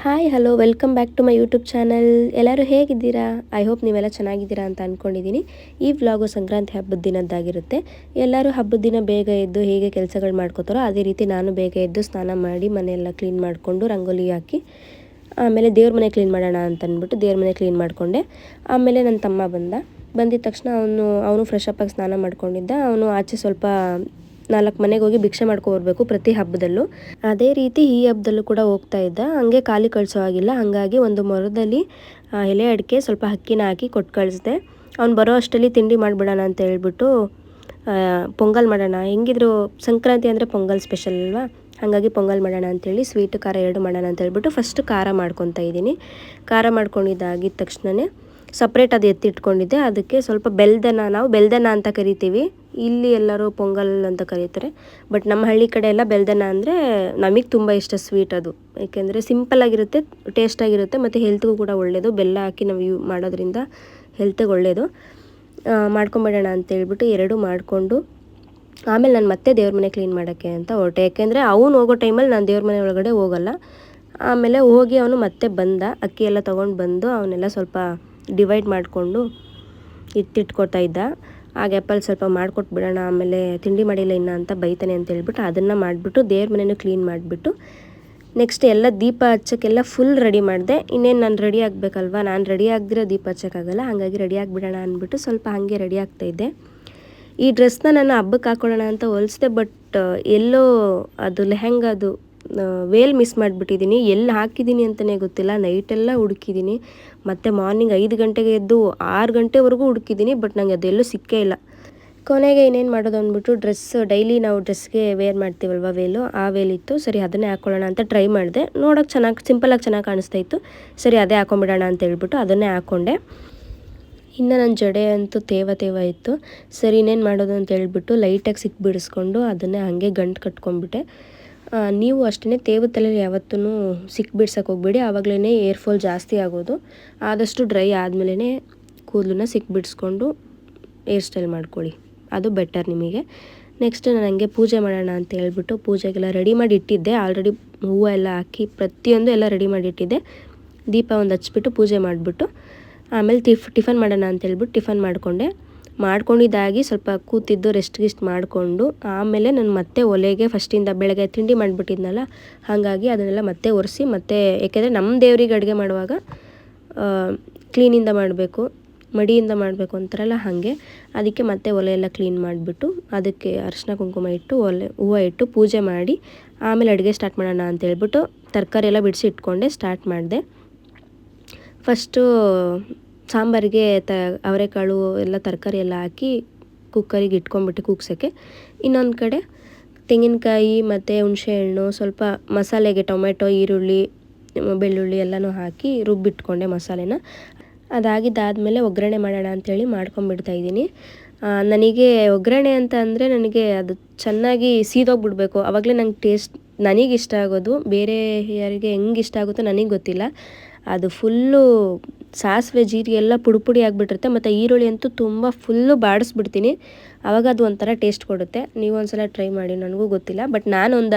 Hi hello welcome back to my YouTube channel. ಎಲ್ಲರೂ ಹೇಗಿದ್ದೀರಾ? I hope ನೀವೆಲ್ಲ ಚೆನ್ನಾಗಿದ್ದೀರಾ ಅಂತ ಅಂದ್ಕೊಂಡಿದ್ದೀನಿ. ಈ ವ್ಲಾಗು ಸಂಕ್ರಾಂತಿ ಹಬ್ಬದ ದಿನದ್ದಾಗಿರುತ್ತೆ. ಎಲ್ಲರೂ ಹಬ್ಬದ ದಿನ ಬೇಗ ಎದ್ದು ಹೇಗೆ ಕೆಲಸಗಳು ಮಾಡ್ಕೋತಾರೋ ಅದೇ ರೀತಿ ನಾನು ಬೇಗ ಎದ್ದು ಸ್ನಾನ ಮಾಡಿ ಮನೆಯೆಲ್ಲ ಕ್ಲೀನ್ ಮಾಡಿಕೊಂಡು ರಂಗೋಲಿ ಹಾಕಿ ಆಮೇಲೆ ದೇವ್ರ ಮನೆ ಕ್ಲೀನ್ ಮಾಡೋಣ ಅಂತ ಅಂದ್ಬಿಟ್ಟು ದೇವ್ರ ಮನೆ ಕ್ಲೀನ್ ಮಾಡಿಕೊಂಡೆ. ಆಮೇಲೆ ನನ್ನ ತಮ್ಮ ಬಂದಿದ್ದ ತಕ್ಷಣ ಅವನು ಫ್ರೆಶ್ ಅಪ್ ಆಗಿ ಸ್ನಾನ ಮಾಡ್ಕೊಂಡಿದ್ದ. ಅವನು ಆಚೆ ಸ್ವಲ್ಪ 4 ಮನೆಗೆ ಹೋಗಿ ಭಿಕ್ಷೆ ಮಾಡ್ಕೊಬರ್ಬೇಕು ಪ್ರತಿ ಹಬ್ಬದಲ್ಲೂ. ಅದೇ ರೀತಿ ಈ ಹಬ್ಬದಲ್ಲೂ ಕೂಡ ಹೋಗ್ತಾ ಇದ್ದ. ಹಂಗೆ ಖಾಲಿ ಕಳಿಸೋ ಆಗಿಲ್ಲ, ಹಾಗಾಗಿ ಒಂದು ಮೊರದಲ್ಲಿ ಎಲೆ ಅಡಿಕೆ ಸ್ವಲ್ಪ ಅಕ್ಕಿನ ಹಾಕಿ ಕೊಟ್ಟು ಕಳಿಸ್ದೆ. ಅವ್ನು ಬರೋ ಅಷ್ಟರಲ್ಲಿ ತಿಂಡಿ ಮಾಡಿಬಿಡೋಣ ಅಂತ ಹೇಳ್ಬಿಟ್ಟು ಪೊಂಗಲ್ ಮಾಡೋಣ, ಹೆಂಗಿದ್ರು ಸಂಕ್ರಾಂತಿ ಅಂದರೆ ಪೊಂಗಲ್ ಸ್ಪೆಷಲ್ ಅಲ್ವಾ, ಹಾಗಾಗಿ ಪೊಂಗಲ್ ಮಾಡೋಣ ಅಂಥೇಳಿ ಸ್ವೀಟು ಖಾರ 2 ಮಾಡೋಣ ಅಂತ ಹೇಳ್ಬಿಟ್ಟು ಫಸ್ಟ್ ಖಾರ ಮಾಡ್ಕೊತಾ ಇದ್ದೀನಿ. ಖಾರ ಮಾಡ್ಕೊಂಡಿದ್ದಾಗಿದ್ದ ತಕ್ಷಣವೇ ಸಪ್ರೇಟ್ ಅದು ಎತ್ತಿಟ್ಕೊಂಡಿದ್ದೆ. ಅದಕ್ಕೆ ಸ್ವಲ್ಪ ನಾವು ಬೆಲ್ದನ ಅಂತ ಕರಿತೀವಿ, ಇಲ್ಲಿ ಎಲ್ಲರೂ ಪೊಂಗಲ್ ಅಂತ ಕರೀತಾರೆ. ಬಟ್ ನಮ್ಮ ಹಳ್ಳಿ ಕಡೆ ಎಲ್ಲ ಬೆಲ್ದನ ಅಂದರೆ ನಮಗೆ ತುಂಬ ಇಷ್ಟ ಸ್ವೀಟ್ ಅದು, ಏಕೆಂದರೆ ಸಿಂಪಲ್ಲಾಗಿರುತ್ತೆ, ಟೇಸ್ಟಾಗಿರುತ್ತೆ ಮತ್ತು ಹೆಲ್ತ್ಗೂ ಕೂಡ ಒಳ್ಳೆಯದು. ಬೆಲ್ಲ ಹಾಕಿ ನಾವು ಮಾಡೋದ್ರಿಂದ ಹೆಲ್ತ್ಗೆ ಒಳ್ಳೆಯದು. ಮಾಡ್ಕೊಂಬಿಡೋಣ ಅಂತೇಳ್ಬಿಟ್ಟು 2 ಮಾಡಿಕೊಂಡು ಆಮೇಲೆ ನಾನು ಮತ್ತೆ ದೇವ್ರ ಮನೆ ಕ್ಲೀನ್ ಮಾಡೋಕ್ಕೆ ಅಂತ ಹೊರಟೆ. ಯಾಕೆಂದರೆ ಅವ್ನು ಹೋಗೋ ಟೈಮಲ್ಲಿ ನಾನು ದೇವ್ರ ಮನೆ ಒಳಗಡೆ ಹೋಗಲ್ಲ. ಆಮೇಲೆ ಹೋಗಿ ಅವನು ಮತ್ತೆ ಬಂದ, ಅಕ್ಕಿ ಎಲ್ಲ ತೊಗೊಂಡು ಬಂದು ಅವನ್ನೆಲ್ಲ ಸ್ವಲ್ಪ ಡಿವೈಡ್ ಮಾಡಿಕೊಂಡು ಇಟ್ಟಿಟ್ಕೊತಾ ಇದ್ದ. ಆ ಗ್ಯಾಪಲ್ಲಿ ಸ್ವಲ್ಪ ಮಾಡಿಕೊಟ್ಬಿಡೋಣ, ಆಮೇಲೆ ತಿಂಡಿ ಮಾಡಿಲ್ಲ ಇನ್ನು ಅಂತ ಬೈತಾನೆ ಅಂತ ಹೇಳ್ಬಿಟ್ಟು ಅದನ್ನು ಮಾಡಿಬಿಟ್ಟು ದೇವ್ರ ಮನೆಯೂ ಕ್ಲೀನ್ ಮಾಡಿಬಿಟ್ಟು ನೆಕ್ಸ್ಟ್ ಎಲ್ಲ ದೀಪ ಹಚ್ಚೋಕ್ಕೆಲ್ಲ ಫುಲ್ ರೆಡಿ ಮಾಡಿದೆ. ಇನ್ನೇನು ನಾನು ರೆಡಿ ಆಗಬೇಕಲ್ವ, ನಾನು ರೆಡಿ ಆಗದಿರೋ ದೀಪ ಹಚ್ಚೋಕ್ಕಾಗಲ್ಲ, ಹಾಗಾಗಿ ರೆಡಿ ಆಗಿಬಿಡೋಣ ಅಂದ್ಬಿಟ್ಟು ಸ್ವಲ್ಪ ಹಾಗೆ ರೆಡಿ ಆಗ್ತಾಯಿದ್ದೆ. ಈ ಡ್ರೆಸ್ನ ನಾನು ಹಬ್ಬಕ್ಕೆ ಹಾಕ್ಕೊಳ್ಳೋಣ ಅಂತ ಹೊಲಿಸಿದೆ, ಬಟ್ ಎಲ್ಲೋ ಅದು ಲೆಹಂಗಾದು ವೇಲ್ ಮಿಸ್ ಮಾಡಿಬಿಟ್ಟಿದ್ದೀನಿ. ಎಲ್ಲಿ ಹಾಕಿದ್ದೀನಿ ಅಂತಲೇ ಗೊತ್ತಿಲ್ಲ. ನೈಟೆಲ್ಲ ಹುಡುಕಿದ್ದೀನಿ, ಮತ್ತು ಮಾರ್ನಿಂಗ್ 5 ಗಂಟೆಗೆ ಎದ್ದು 6 ಗಂಟೆವರೆಗೂ ಹುಡುಕಿದ್ದೀನಿ, ಬಟ್ ನನಗೆ ಅದೆಲ್ಲೂ ಸಿಕ್ಕೇ ಇಲ್ಲ. ಕೊನೆಗೆ ಇನ್ನೇನು ಮಾಡೋದು ಅಂದ್ಬಿಟ್ಟು ಡೈಲಿ ನಾವು ಡ್ರೆಸ್ಗೆ ವೇರ್ ಮಾಡ್ತೀವಲ್ವ ವೇಲು, ಆ ವೇಲಿತ್ತು. ಸರಿ ಅದನ್ನೇ ಹಾಕ್ಕೊಳ್ಳೋಣ ಅಂತ ಟ್ರೈ ಮಾಡಿದೆ. ನೋಡೋಕೆ ಸಿಂಪಲಾಗಿ ಚೆನ್ನಾಗಿ ಕಾಣಿಸ್ತಾ ಇತ್ತು. ಸರಿ ಅದೇ ಹಾಕೊಂಬಿಡೋಣ ಅಂತ ಹೇಳ್ಬಿಟ್ಟು ಅದನ್ನೇ ಹಾಕ್ಕೊಂಡೆ. ಇನ್ನು ನನ್ನ ಜಡೆ ಅಂತೂ ತೇವ ಇತ್ತು. ಸರಿ ಇನ್ನೇನು ಮಾಡೋದು ಅಂತ ಹೇಳ್ಬಿಟ್ಟು ಲೈಟಾಗಿ ಬಿಡಿಸ್ಕೊಂಡು ಅದನ್ನೇ ಹಾಗೆ ಗಂಟು ಕಟ್ಕೊಂಡ್ಬಿಟ್ಟೆ. ನೀವು ಅಷ್ಟೇ ತೇವ ತಲೆಯಲ್ಲಿ ಯಾವತ್ತೂ ಬಿಡ್ಸೋಕೆ ಹೋಗ್ಬೇಡಿ, ಆವಾಗಲೇ ಏರ್ ಫಾಲ್ ಜಾಸ್ತಿ ಆಗೋದು. ಆದಷ್ಟು ಡ್ರೈ ಆದಮೇಲೆ ಕೂದಲನ್ನ ಬಿಡಿಸ್ಕೊಂಡು ಹೇರ್ ಸ್ಟೈಲ್ ಮಾಡ್ಕೊಳ್ಳಿ, ಅದು ಬೆಟರ್ ನಿಮಗೆ. ನೆಕ್ಸ್ಟ್ ನಾನು ಹಂಗೆ ಪೂಜೆ ಮಾಡೋಣ ಅಂತ ಹೇಳ್ಬಿಟ್ಟು ಪೂಜೆಗೆಲ್ಲ ರೆಡಿ ಮಾಡಿ ಇಟ್ಟಿದ್ದೆ. ಆಲ್ರೆಡಿ ಹೂವು ಎಲ್ಲ ಹಾಕಿ ಪ್ರತಿಯೊಂದು ಎಲ್ಲ ರೆಡಿ ಮಾಡಿ ಇಟ್ಟಿದ್ದೆ. ದೀಪ ಒಂದು ಹಚ್ಬಿಟ್ಟು ಪೂಜೆ ಮಾಡಿಬಿಟ್ಟು ಆಮೇಲೆ ಟಿಫನ್ ಮಾಡೋಣ ಅಂತ ಹೇಳ್ಬಿಟ್ಟು ಟಿಫನ್ ಮಾಡ್ಕೊಂಡಿದ್ದಾಗಿ ಸ್ವಲ್ಪ ಕೂತಿದ್ದು ರೆಸ್ಟ್ ಮಾಡಿಕೊಂಡು ಆಮೇಲೆ ನಾನು ಮತ್ತೆ ಒಲೆಗೆ ಫಸ್ಟಿಂದ ಬೆಳಗ್ಗೆ ತಿಂಡಿ ಮಾಡಿಬಿಟ್ಟಿದ್ನಲ್ಲ, ಹಾಗಾಗಿ ಅದನ್ನೆಲ್ಲ ಮತ್ತೆ ಒರೆಸಿ ಮತ್ತೆ, ಏಕೆಂದರೆ ನಮ್ಮ ದೇವ್ರಿಗೆ ಅಡುಗೆ ಮಾಡುವಾಗ ಕ್ಲೀನಿಂದ ಮಾಡಬೇಕು, ಮಡಿಯಿಂದ ಮಾಡಬೇಕು ಅಂತಾರಲ್ಲ ಹಾಗೆ, ಅದಕ್ಕೆ ಮತ್ತೆ ಒಲೆ ಎಲ್ಲ ಕ್ಲೀನ್ ಮಾಡಿಬಿಟ್ಟು ಅದಕ್ಕೆ ಅರಿಶಿನ ಕುಂಕುಮ ಇಟ್ಟು ಹೂವು ಇಟ್ಟು ಪೂಜೆ ಮಾಡಿ ಆಮೇಲೆ ಅಡುಗೆ ಸ್ಟಾರ್ಟ್ ಮಾಡೋಣ ಅಂತ ಹೇಳ್ಬಿಟ್ಟು ತರಕಾರಿ ಎಲ್ಲ ಬಿಡಿಸಿ ಇಟ್ಕೊಂಡೆ. ಸ್ಟಾರ್ಟ್ ಮಾಡಿದೆ. ಫಸ್ಟು ಸಾಂಬಾರಿಗೆ ಅವರೆಕಾಳು ಎಲ್ಲ ತರಕಾರಿ ಎಲ್ಲ ಹಾಕಿ ಕುಕ್ಕರಿಗೆ ಇಟ್ಕೊಂಡ್ಬಿಟ್ಟು ಕೂಗ್ಸೋಕ್ಕೆ. ಇನ್ನೊಂದು ಕಡೆ ತೆಂಗಿನಕಾಯಿ ಮತ್ತು ಹುಣಸೆಹಣ್ಣು, ಸ್ವಲ್ಪ ಮಸಾಲೆಗೆ ಟೊಮೆಟೊ, ಈರುಳ್ಳಿ, ಬೆಳ್ಳುಳ್ಳಿ ಎಲ್ಲನೂ ಹಾಕಿ ರುಬ್ಬಿಟ್ಕೊಂಡೆ ಮಸಾಲೆನ. ಅದಾಗಿದ್ದಾದಮೇಲೆ ಒಗ್ಗರಣೆ ಮಾಡೋಣ ಅಂಥೇಳಿ ಮಾಡ್ಕೊಂಬಿಡ್ತಾಯಿದ್ದೀನಿ. ನನಗೆ ಒಗ್ಗರಣೆ ಅಂತ ಅಂದರೆ ನನಗೆ ಅದು ಚೆನ್ನಾಗಿ ಸೀದೋಗ್ಬಿಡ್ಬೇಕು, ಆವಾಗಲೇ ನನಗೆ ಇಷ್ಟ ಆಗೋದು. ಬೇರೆ ಯಾರಿಗೆ ಹೆಂಗೆ ಇಷ್ಟ ಆಗುತ್ತೋ ನನಗೆ ಗೊತ್ತಿಲ್ಲ. ಅದು ಫುಲ್ಲು ಸಾಸಿವೆ ಜೀರಿಗೆ ಎಲ್ಲ ಪುಡಿ ಆಗಿಬಿಟ್ಟಿರುತ್ತೆ, ಮತ್ತು ಈರುಳ್ಳಿ ಅಂತೂ ತುಂಬ ಫುಲ್ಲು ಬಾಡಿಸ್ಬಿಡ್ತೀನಿ, ಆವಾಗ ಅದು ಒಂಥರ ಟೇಸ್ಟ್ ಕೊಡುತ್ತೆ. ನೀವು ಒಂದ್ಸಲ ಟ್ರೈ ಮಾಡಿ, ನನಗೂ ಗೊತ್ತಿಲ್ಲ. ಬಟ್ ನಾನೊಂದು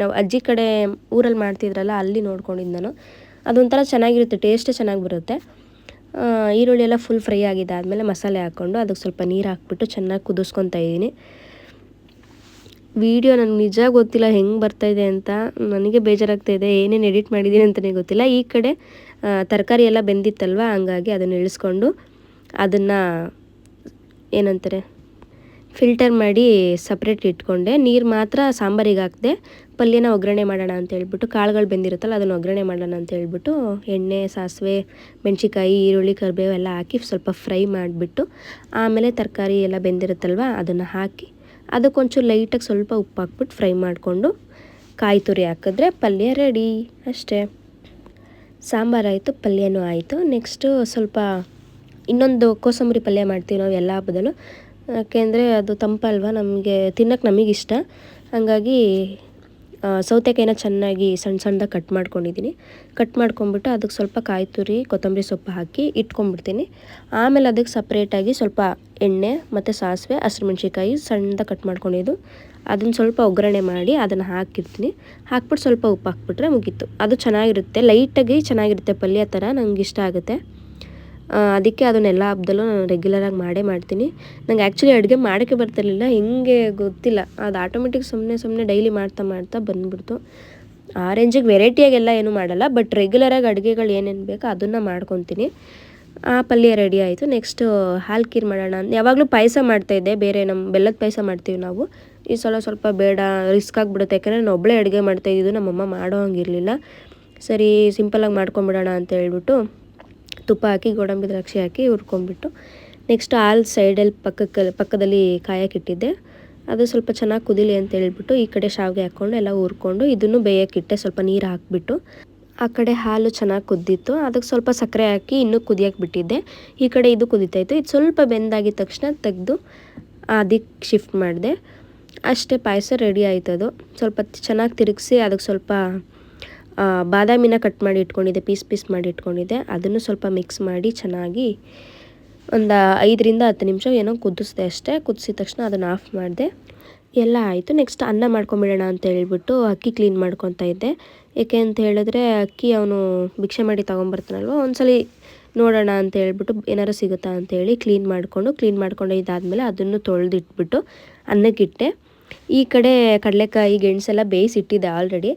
ನಾವು ಅಜ್ಜಿ ಕಡೆ ಊರಲ್ಲಿ ಮಾಡ್ತಿದ್ರಲ್ಲ ಅಲ್ಲಿ ನೋಡ್ಕೊಂಡಿದ್ದು ನಾನು. ಅದೊಂಥರ ಚೆನ್ನಾಗಿರುತ್ತೆ, ಟೇಸ್ಟೇ ಚೆನ್ನಾಗಿ ಬರುತ್ತೆ. ಈರುಳ್ಳಿ ಎಲ್ಲ ಫುಲ್ ಫ್ರೈ ಆಗಿದ್ದಾದಮೇಲೆ ಮಸಾಲೆ ಹಾಕ್ಕೊಂಡು ಅದಕ್ಕೆ ಸ್ವಲ್ಪ ನೀರು ಹಾಕ್ಬಿಟ್ಟು ಚೆನ್ನಾಗಿ ಕುದಿಸ್ಕೊತಾ ಇದ್ದೀನಿ. ವಿಡಿಯೋ ನನಗೆ ನಿಜ ಗೊತ್ತಿಲ್ಲ ಹೆಂಗೆ ಬರ್ತಾಯಿದೆ ಅಂತ, ನನಗೆ ಬೇಜಾರಾಗ್ತಾಯಿದೆ, ಏನೇನು ಎಡಿಟ್ ಮಾಡಿದ್ದೀನಿ ಅಂತಲೇ ಗೊತ್ತಿಲ್ಲ. ಈ ಕಡೆ ತರಕಾರಿ ಎಲ್ಲ ಬೆಂದಿತ್ತಲ್ವ, ಹಂಗಾಗಿ ಅದನ್ನು ಇಳಿಸ್ಕೊಂಡು ಅದನ್ನು ಏನಂತಾರೆ ಫಿಲ್ಟರ್ ಮಾಡಿ ಸಪ್ರೇಟ್ ಇಟ್ಕೊಂಡೆ. ನೀರು ಮಾತ್ರ ಸಾಂಬಾರಿಗೆ ಹಾಕಿದೆ. ಪಲ್ಯನ ಒಗ್ಗರಣೆ ಮಾಡೋಣ ಅಂತ ಹೇಳ್ಬಿಟ್ಟು ಕಾಳುಗಳು ಬೆಂದಿರುತ್ತಲ್ಲ ಅದನ್ನು ಒಗ್ಗರಣೆ ಮಾಡೋಣ ಅಂತ ಹೇಳ್ಬಿಟ್ಟು ಎಣ್ಣೆ, ಸಾಸಿವೆ, ಮೆಣಸಿಕಾಯಿ, ಈರುಳ್ಳಿ, ಕರಿಬೇವು ಎಲ್ಲ ಹಾಕಿ ಸ್ವಲ್ಪ ಫ್ರೈ ಮಾಡಿಬಿಟ್ಟು ಆಮೇಲೆ ತರಕಾರಿ ಎಲ್ಲ ಬೆಂದಿರುತ್ತಲ್ವ ಅದನ್ನು ಹಾಕಿ ಅದಕ್ಕೊಂಚೂರು ಲೈಟಾಗಿ ಸ್ವಲ್ಪ ಉಪ್ಪು ಹಾಕ್ಬಿಟ್ಟು ಫ್ರೈ ಮಾಡಿಕೊಂಡು ಕಾಯಿ ತುರಿ ಹಾಕಿದ್ರೆ ಪಲ್ಯ ರೆಡಿ ಅಷ್ಟೇ. ಸಾಂಬಾರಾಯಿತು, ಪಲ್ಯನೂ ಆಯಿತು. ನೆಕ್ಸ್ಟು ಸ್ವಲ್ಪ ಇನ್ನೊಂದು ಕೋಸಂಬರಿ ಪಲ್ಯ ಮಾಡ್ತೀವಿ ನಾವು ಎಲ್ಲ ಹಬ್ಬದಲ್ಲೂ, ಯಾಕೆಂದರೆ ಅದು ತಂಪಲ್ವ, ನಮಗಿಷ್ಟ. ಹಾಗಾಗಿ ಸೌತೆಕಾಯಿನ ಚೆನ್ನಾಗಿ ಸಣ್ಣದಾಗಿ ಕಟ್ ಮಾಡ್ಕೊಂಡ್ಬಿಟ್ಟು ಅದಕ್ಕೆ ಸ್ವಲ್ಪ ಕಾಯಿ ತುರಿ, ಕೊತ್ತಂಬರಿ ಸೊಪ್ಪು ಹಾಕಿ ಇಟ್ಕೊಂಡ್ಬಿಡ್ತೀನಿ. ಆಮೇಲೆ ಅದಕ್ಕೆ ಸಪ್ರೇಟಾಗಿ ಸ್ವಲ್ಪ ಎಣ್ಣೆ ಮತ್ತು ಸಾಸಿವೆ, ಹಸಿರು ಮೆಣಸಿಕಾಯಿ ಸಣ್ಣದಾಗಿ ಕಟ್ ಮಾಡ್ಕೊಂಡಿದ್ದು ಅದನ್ನು ಸ್ವಲ್ಪ ಒಗ್ಗರಣೆ ಮಾಡಿ ಅದನ್ನು ಹಾಕಿರ್ತೀನಿ. ಹಾಕ್ಬಿಟ್ಟು ಸ್ವಲ್ಪ ಉಪ್ಪು ಹಾಕ್ಬಿಟ್ರೆ ಮುಗೀತು. ಅದು ಚೆನ್ನಾಗಿರುತ್ತೆ, ಲೈಟಾಗಿ ಚೆನ್ನಾಗಿರುತ್ತೆ, ಪಲ್ಯ ಥರ ನಂಗೆ ಇಷ್ಟ ಆಗುತ್ತೆ. ಅದಕ್ಕೆ ಅದನ್ನೆಲ್ಲ ಹಬ್ಬದಲ್ಲೂ ನಾನು ರೆಗ್ಯುಲರಾಗಿ ಮಾಡ್ತೀನಿ. ನಂಗೆ ಆ್ಯಕ್ಚುಲಿ ಅಡುಗೆ ಮಾಡೋಕ್ಕೆ ಬರ್ತಿರ್ಲಿಲ್ಲ, ಹಿಂಗೆ ಗೊತ್ತಿಲ್ಲ, ಅದು ಆಟೋಮೆಟಿಕ್ ಸುಮ್ಮನೆ ಡೈಲಿ ಮಾಡ್ತಾ ಬಂದ್ಬಿಡ್ತು. ಆ ರೇಂಜಿಗೆ ವೆರೈಟಿಯಾಗೆಲ್ಲ ಏನೂ ಮಾಡಲ್ಲ, ಬಟ್ ರೆಗ್ಯುಲರಾಗಿ ಅಡುಗೆಗಳು ಏನೇನು ಬೇಕೋ ಅದನ್ನು ಮಾಡ್ಕೊತೀನಿ. ಆ ಪಲ್ಯ ರೆಡಿ ಆಯಿತು. ನೆಕ್ಸ್ಟು ಹಾಲು ಖೀರ್ ಮಾಡೋಣ ಅಂತ ಯಾವಾಗಲೂ ಪಾಯಸ ಮಾಡ್ತಾಯಿದ್ದೆ, ಬೇರೆ ನಮ್ಮ ಬೆಲ್ಲದ ಪಾಯಸ ಮಾಡ್ತೀವಿ ನಾವು. ಈ ಸಲ ಸ್ವಲ್ಪ ಬೇಡ, ರಿಸ್ಕ್ ಆಗಿಬಿಡುತ್ತೆ, ಯಾಕಂದರೆ ನಾನು ಒಬ್ಬಳೇ ಅಡುಗೆ ಮಾಡ್ತಾಯಿದ್ದು, ನಮ್ಮಮ್ಮ ಮಾಡೋ ಹಂಗಿರಲಿಲ್ಲ. ಸರಿ ಸಿಂಪಲಾಗಿ ಮಾಡ್ಕೊಂಬಿಡೋಣ ಅಂತ ಹೇಳ್ಬಿಟ್ಟು ತುಪ್ಪ ಹಾಕಿ ಗೋಡಂಬಿ ದ್ರಾಕ್ಷಿ ಹಾಕಿ ಹುರ್ಕೊಂಡ್ಬಿಟ್ಟು ನೆಕ್ಸ್ಟ್ ಹಾಲು ಸೈಡಲ್ಲಿ ಪಕ್ಕದಲ್ಲಿ ಕಾಯಕ್ಕಿಟ್ಟಿದ್ದೆ. ಅದು ಸ್ವಲ್ಪ ಚೆನ್ನಾಗಿ ಕುದೀಲಿ ಅಂತ ಹೇಳ್ಬಿಟ್ಟು ಈ ಕಡೆ ಶಾವಿಗೆ ಹಾಕ್ಕೊಂಡು ಎಲ್ಲ ಹುರ್ಕೊಂಡು ಇದನ್ನು ಬೇಯೋಕ್ಕಿಟ್ಟೆ, ಸ್ವಲ್ಪ ನೀರು ಹಾಕಿಬಿಟ್ಟು. ಆ ಕಡೆ ಹಾಲು ಚೆನ್ನಾಗಿ ಕುದ್ದಿತ್ತು, ಅದಕ್ಕೆ ಸ್ವಲ್ಪ ಸಕ್ಕರೆ ಹಾಕಿ ಇನ್ನೂ ಕುದಿಯೋಕ್ಕೆ ಬಿಟ್ಟಿದ್ದೆ. ಈ ಕಡೆ ಇದು ಕುದೀತಾಯಿತ್ತು. ಇದು ಸ್ವಲ್ಪ ಬೆಂದಾಗಿದ ತಕ್ಷಣ ತೆಗೆದು ಅದಕ್ಕೆ ಶಿಫ್ಟ್ ಮಾಡಿದೆ. ಅಷ್ಟೇ, ಪಾಯಸ ರೆಡಿ ಆಯ್ತದು. ಸ್ವಲ್ಪ ಚೆನ್ನಾಗಿ ತಿರುಗಿಸಿ ಅದಕ್ಕೆ ಸ್ವಲ್ಪ ಬಾದಾಮಿನ ಕಟ್ ಮಾಡಿ ಇಟ್ಕೊಂಡಿದ್ದೆ, ಪೀಸ್ ಮಾಡಿ ಇಟ್ಕೊಂಡಿದ್ದೆ. ಅದನ್ನು ಸ್ವಲ್ಪ ಮಿಕ್ಸ್ ಮಾಡಿ ಚೆನ್ನಾಗಿ ಒಂದು 5-10 ನಿಮಿಷ ಏನೋ ಕುದಿಸ್ದೆ ಅಷ್ಟೇ. ಕುದಿಸಿದ ತಕ್ಷಣ ಅದನ್ನು ಆಫ್ ಮಾಡಿದೆ. ಎಲ್ಲ ಆಯಿತು. ನೆಕ್ಸ್ಟ್ ಅನ್ನ ಮಾಡ್ಕೊಂಬಿಡೋಣ ಅಂತ ಹೇಳ್ಬಿಟ್ಟು ಅಕ್ಕಿ ಕ್ಲೀನ್ ಮಾಡ್ಕೊತಾ ಇದ್ದೆ. ಏಕೆ ಅಂತ ಹೇಳಿದ್ರೆ ಅಕ್ಕಿ ಅವನು ಭಿಕ್ಷೆ ಮಾಡಿ ತೊಗೊಂಬರ್ತಾನಲ್ವ, ಒಂದ್ಸಲ ನೋಡೋಣ ಅಂತ ಹೇಳ್ಬಿಟ್ಟು ಏನಾರು ಸಿಗುತ್ತಾ ಅಂತೇಳಿ ಕ್ಲೀನ್ ಮಾಡ್ಕೊಂಡು ಇದಾದಮೇಲೆ ಅದನ್ನು ತೊಳೆದಿಟ್ಬಿಟ್ಟು ಅನ್ನಕ್ಕಿಟ್ಟೆ. ಈ ಕಡೆ ಕಡಲೆಕಾಯಿ ಗೆಣಸೆಲ್ಲ ಬೇಯಿಸಿಟ್ಟಿದ್ದೆ ಆಲ್ರೆಡಿ.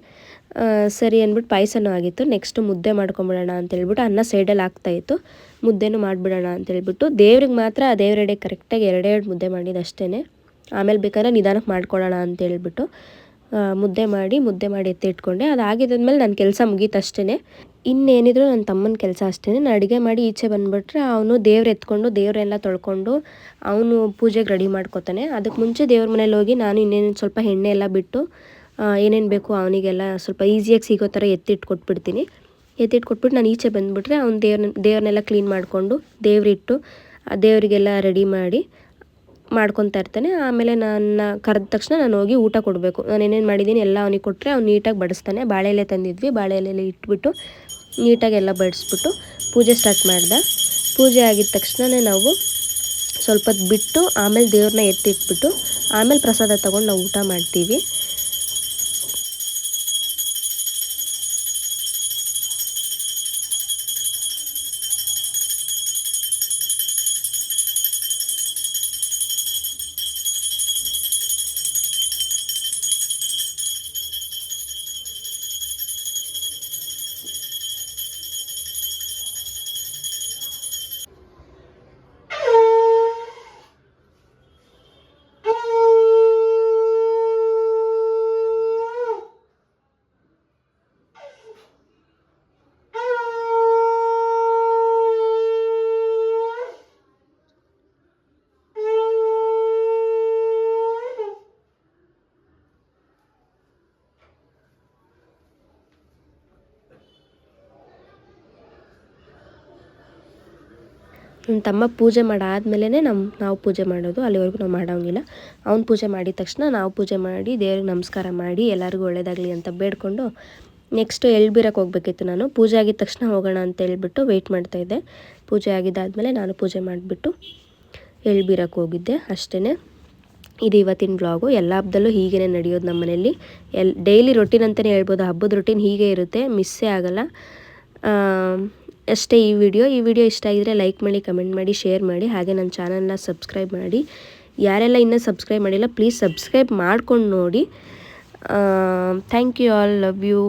ಸರಿ ಅಂದ್ಬಿಟ್ಟು ಪಾಯಸನೂ ಆಗಿತ್ತು. ನೆಕ್ಸ್ಟ್ ಮುದ್ದೆ ಮಾಡ್ಕೊಂಬಿಡೋಣ ಅಂತೇಳ್ಬಿಟ್ಟು ಅನ್ನ ಸೈಡಲ್ಲಿ ಆಗ್ತಾಯಿತ್ತು, ಮುದ್ದೆನೂ ಮಾಡಿಬಿಡೋಣ ಅಂತೇಳ್ಬಿಟ್ಟು ದೇವ್ರಿಗೆ ಮಾತ್ರ ದೇವ್ರೆಡೆ ಕರೆಕ್ಟಾಗಿ 2 ಮುದ್ದೆ ಮಾಡಿದ್ದು ಅಷ್ಟೇ. ಆಮೇಲೆ ಬೇಕಾದ್ರೆ ನಿಧಾನಕ್ಕೆ ಮಾಡ್ಕೊಳ್ಳೋಣ ಅಂತೇಳ್ಬಿಟ್ಟು ಮುದ್ದೆ ಮಾಡಿ ಎತ್ತಿಟ್ಕೊಂಡೆ. ಅದಾಗಿದ್ದಾದ್ಮೇಲೆ ನನ್ನ ಕೆಲಸ ಮುಗೀತು ಅಷ್ಟೇ. ಇನ್ನೇನಿದ್ರು ನನ್ನ ತಮ್ಮನ ಕೆಲಸ ಅಷ್ಟೇ. ನಾನು ಅಡುಗೆ ಮಾಡಿ ಈಚೆ ಬಂದುಬಿಟ್ರೆ ಅವನು ದೇವ್ರು ಎತ್ಕೊಂಡು ದೇವರೆಲ್ಲ ತೊಳ್ಕೊಂಡು ಅವನು ಪೂಜೆಗೆ ರೆಡಿ ಮಾಡ್ಕೊತಾನೆ. ಅದಕ್ಕೆ ಮುಂಚೆ ದೇವ್ರ ಮನೇಲಿ ಹೋಗಿ ನಾನು ಇನ್ನೇನು ಸ್ವಲ್ಪ ಎಣ್ಣೆ ಎಲ್ಲ ಬಿಟ್ಟು ಏನೇನು ಬೇಕು ಅವನಿಗೆಲ್ಲ ಸ್ವಲ್ಪ ಈಸಿಯಾಗಿ ಸಿಗೋ ಥರ ಎತ್ತಿಟ್ಕೊಟ್ಬಿಡ್ತೀನಿ. ಎತ್ತಿಟ್ಕೊಟ್ಬಿಟ್ಟು ನಾನು ಈಚೆ ಬಂದುಬಿಟ್ರೆ ಅವ್ನು ದೇವ್ರನ್ನೆಲ್ಲ ಕ್ಲೀನ್ ಮಾಡಿಕೊಂಡು ದೇವರಿಟ್ಟು ದೇವರಿಗೆಲ್ಲ ರೆಡಿ ಮಾಡಿ ಮಾಡ್ಕೊತಾ ಇರ್ತಾನೆ. ಆಮೇಲೆ ನನ್ನ ಕರೆದ ತಕ್ಷಣ ನಾನು ಹೋಗಿ ಊಟ ಕೊಡಬೇಕು. ನಾನು ಏನೇನು ಮಾಡಿದ್ದೀನಿ ಎಲ್ಲ ಅವನಿಗೆ ಕೊಟ್ಟರೆ ಅವ್ನು ನೀಟಾಗಿ ಬಡಿಸ್ತಾನೆ. ಬಾಳೆ ಎಲೆ ತಂದಿದ್ವಿ, ಬಾಳೆ ಎಲೆಯಲ್ಲಿ ಇಟ್ಬಿಟ್ಟು ನೀಟಾಗಿ ಎಲ್ಲ ಬಡಿಸ್ಬಿಟ್ಟು ಪೂಜೆ ಸ್ಟಾರ್ಟ್ ಮಾಡ್ದೆ. ಪೂಜೆ ಆಗಿದ ತಕ್ಷಣವೇ ನಾವು ಸ್ವಲ್ಪ ಹೊತ್ತು ಬಿಟ್ಟು ಆಮೇಲೆ ದೇವ್ರನ್ನ ಎತ್ತಿಟ್ಬಿಟ್ಟು ಆಮೇಲೆ ಪ್ರಸಾದ ತೊಗೊಂಡು ನಾವು ಊಟ ಮಾಡ್ತೀವಿ. ನನ್ನ ತಮ್ಮ ಪೂಜೆ ಮಾಡಾದ್ಮೇಲೆ ನಾವು ಪೂಜೆ ಮಾಡೋದು, ಅಲ್ಲಿವರೆಗೂ ನಾವು ಮಾಡೋಂಗಿಲ್ಲ. ಅವ್ನು ಪೂಜೆ ಮಾಡಿದ ತಕ್ಷಣ ನಾವು ಪೂಜೆ ಮಾಡಿ ದೇವ್ರಿಗೆ ನಮಸ್ಕಾರ ಮಾಡಿ ಎಲ್ಲರಿಗೂ ಒಳ್ಳೇದಾಗಲಿ ಅಂತ ಬೇಡ್ಕೊಂಡು ನೆಕ್ಸ್ಟು ಎಳ್ಬೀರಕ್ಕೆ ಹೋಗ್ಬೇಕಿತ್ತು. ನಾನು ಪೂಜೆ ಆಗಿದ ತಕ್ಷಣ ಹೋಗೋಣ ಅಂತ ಹೇಳ್ಬಿಟ್ಟು ವೆಯ್ಟ್ ಮಾಡ್ತಾಯಿದ್ದೆ. ಪೂಜೆ ಆಗಿದ್ದಾದಮೇಲೆ ನಾನು ಪೂಜೆ ಮಾಡಿಬಿಟ್ಟು ಎಳ್ಬೀರಕ್ಕೆ ಹೋಗಿದ್ದೆ ಅಷ್ಟೇ. ಇದು ಇವತ್ತಿನ ವ್ಲಾಗು. ಎಲ್ಲ ಹಬ್ಬದಲ್ಲೂ ಹೀಗೇ ನಡೆಯೋದು ನಮ್ಮ ಮನೆಯಲ್ಲಿ. ಡೈಲಿ ರೊಟೀನ್ ಅಂತಲೇ ಹೇಳ್ಬೋದು. ಹಬ್ಬದ ರೊಟೀನ್ ಹೀಗೆ ಇರುತ್ತೆ, ಮಿಸ್ಸೇ ಆಗೋಲ್ಲ. ಅಷ್ಟೇ ಈ ವಿಡಿಯೋ ಇಷ್ಟ ಆಗಿದರೆ ಲೈಕ್ ಮಾಡಿ, ಕಮೆಂಟ್ ಮಾಡಿ, ಶೇರ್ ಮಾಡಿ. ಹಾಗೆ ನನ್ನ ಚಾನಲ್ನ ಸಬ್ಸ್ಕ್ರೈಬ್ ಮಾಡಿ. ಯಾರೆಲ್ಲ ಇನ್ನೂ ಸಬ್ಸ್ಕ್ರೈಬ್ ಮಾಡಿಲ್ಲ ಪ್ಲೀಸ್ ಸಬ್ಸ್ಕ್ರೈಬ್ ಮಾಡ್ಕೊಂಡು ನೋಡಿ. Thank you all, love you.